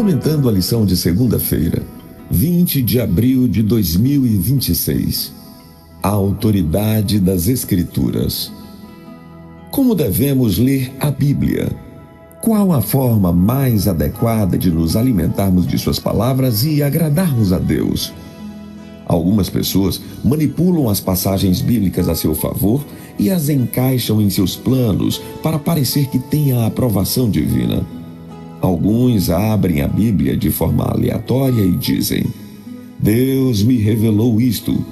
Comentando a lição de segunda-feira, 20 de abril de 2026. A autoridade das Escrituras. Como devemos ler a Bíblia? Qual a forma mais adequada de nos alimentarmos de suas palavras e agradarmos a Deus? Algumas pessoas manipulam as passagens bíblicas a seu favor e as encaixam em seus planos para parecer que têm a aprovação divina. Alguns abrem a Bíblia de forma aleatória e dizem: Deus me revelou isto,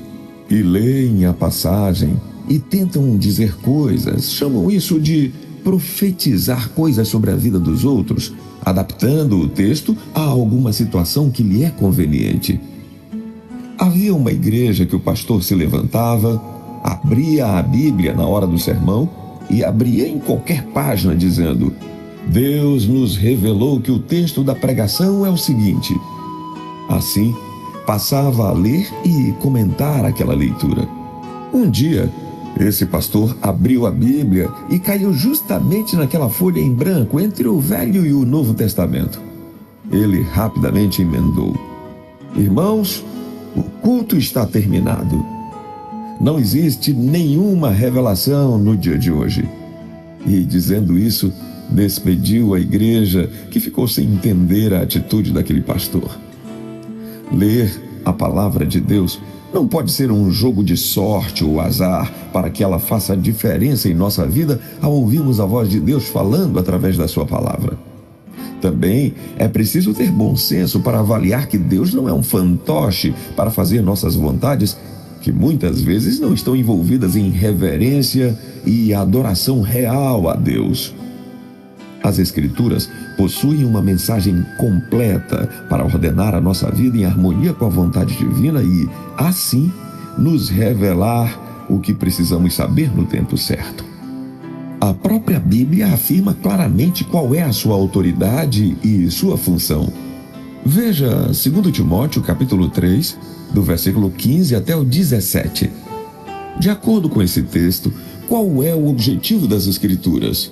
e leem a passagem e tentam dizer coisas, chamam isso de profetizar coisas sobre a vida dos outros, adaptando o texto a alguma situação que lhe é conveniente. Havia uma igreja que o pastor se levantava, abria a Bíblia na hora do sermão e abria em qualquer página dizendo: Deus nos revelou que o texto da pregação é o seguinte. Assim, passava a ler e comentar aquela leitura. Um dia, esse pastor abriu a Bíblia e caiu justamente naquela folha em branco entre o Velho e o Novo Testamento. Ele rapidamente emendou: Irmãos, o culto está terminado. Não existe nenhuma revelação no dia de hoje. E, dizendo isso, despediu a igreja, que ficou sem entender a atitude daquele pastor. Ler a palavra de Deus não pode ser um jogo de sorte ou azar para que ela faça diferença em nossa vida ao ouvirmos a voz de Deus falando através da sua palavra. Também é preciso ter bom senso para avaliar que Deus não é um fantoche para fazer nossas vontades, que muitas vezes não estão envolvidas em reverência e adoração real a Deus. As Escrituras possuem uma mensagem completa para ordenar a nossa vida em harmonia com a vontade divina e, assim, nos revelar o que precisamos saber no tempo certo. A própria Bíblia afirma claramente qual é a sua autoridade e sua função. Veja 2 Timóteo capítulo 3, do versículo 15 até o 17. De acordo com esse texto, qual é o objetivo das Escrituras?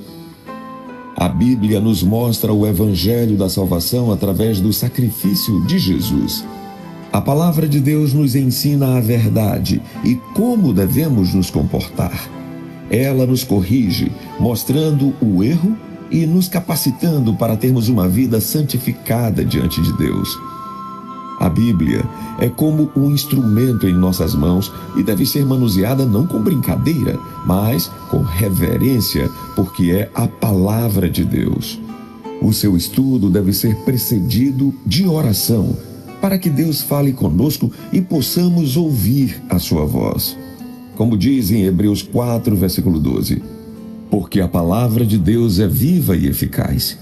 A Bíblia nos mostra o Evangelho da salvação através do sacrifício de Jesus. A palavra de Deus nos ensina a verdade e como devemos nos comportar. Ela nos corrige, mostrando o erro e nos capacitando para termos uma vida santificada diante de Deus. A Bíblia é como um instrumento em nossas mãos e deve ser manuseada não com brincadeira, mas com reverência, porque é a palavra de Deus. O seu estudo deve ser precedido de oração, para que Deus fale conosco e possamos ouvir a sua voz. Como diz em Hebreus 4, versículo 12, porque a palavra de Deus é viva e eficaz,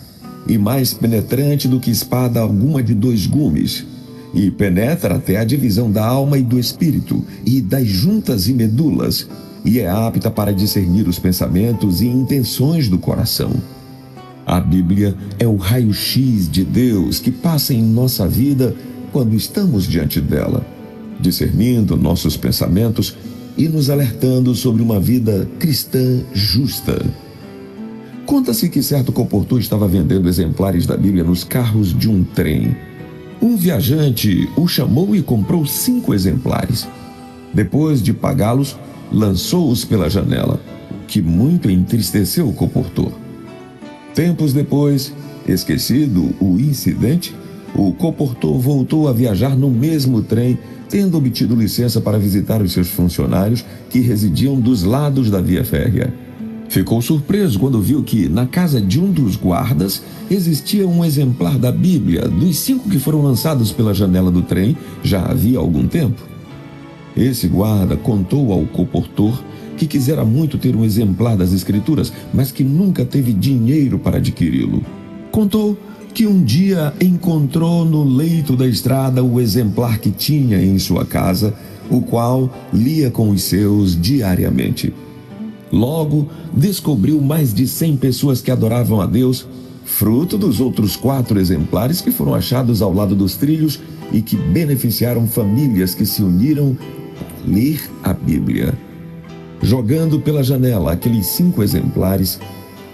e mais penetrante do que espada alguma de 2 gumes, e penetra até a divisão da alma e do espírito, e das juntas e medulas, e é apta para discernir os pensamentos e intenções do coração. A Bíblia é o raio-x de Deus que passa em nossa vida quando estamos diante dela, discernindo nossos pensamentos e nos alertando sobre uma vida cristã justa. Conta-se que certo comportor estava vendendo exemplares da Bíblia nos carros de um trem. Um viajante o chamou e comprou 5 exemplares. Depois de pagá-los, lançou-os pela janela, o que muito entristeceu o comportor. Tempos depois, esquecido o incidente, o comportor voltou a viajar no mesmo trem, tendo obtido licença para visitar os seus funcionários que residiam dos lados da via férrea. Ficou surpreso quando viu que, na casa de um dos guardas, existia um exemplar da Bíblia, dos 5 que foram lançados pela janela do trem já havia algum tempo. Esse guarda contou ao comportor que quisera muito ter um exemplar das Escrituras, mas que nunca teve dinheiro para adquiri-lo. Contou que um dia encontrou no leito da estrada o exemplar que tinha em sua casa, o qual lia com os seus diariamente. Logo, descobriu mais de 100 pessoas que adoravam a Deus, fruto dos outros 4 exemplares que foram achados ao lado dos trilhos e que beneficiaram famílias que se uniram a ler a Bíblia. Jogando pela janela aqueles 5 exemplares,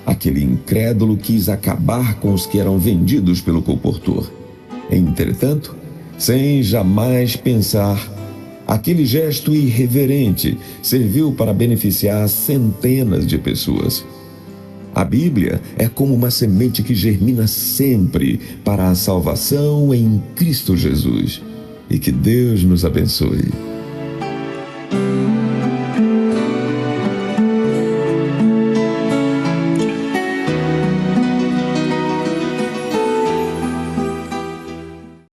aquele incrédulo quis acabar com os que eram vendidos pelo comportor. Entretanto, sem jamais pensar, aquele gesto irreverente serviu para beneficiar centenas de pessoas. A Bíblia é como uma semente que germina sempre para a salvação em Cristo Jesus. E que Deus nos abençoe.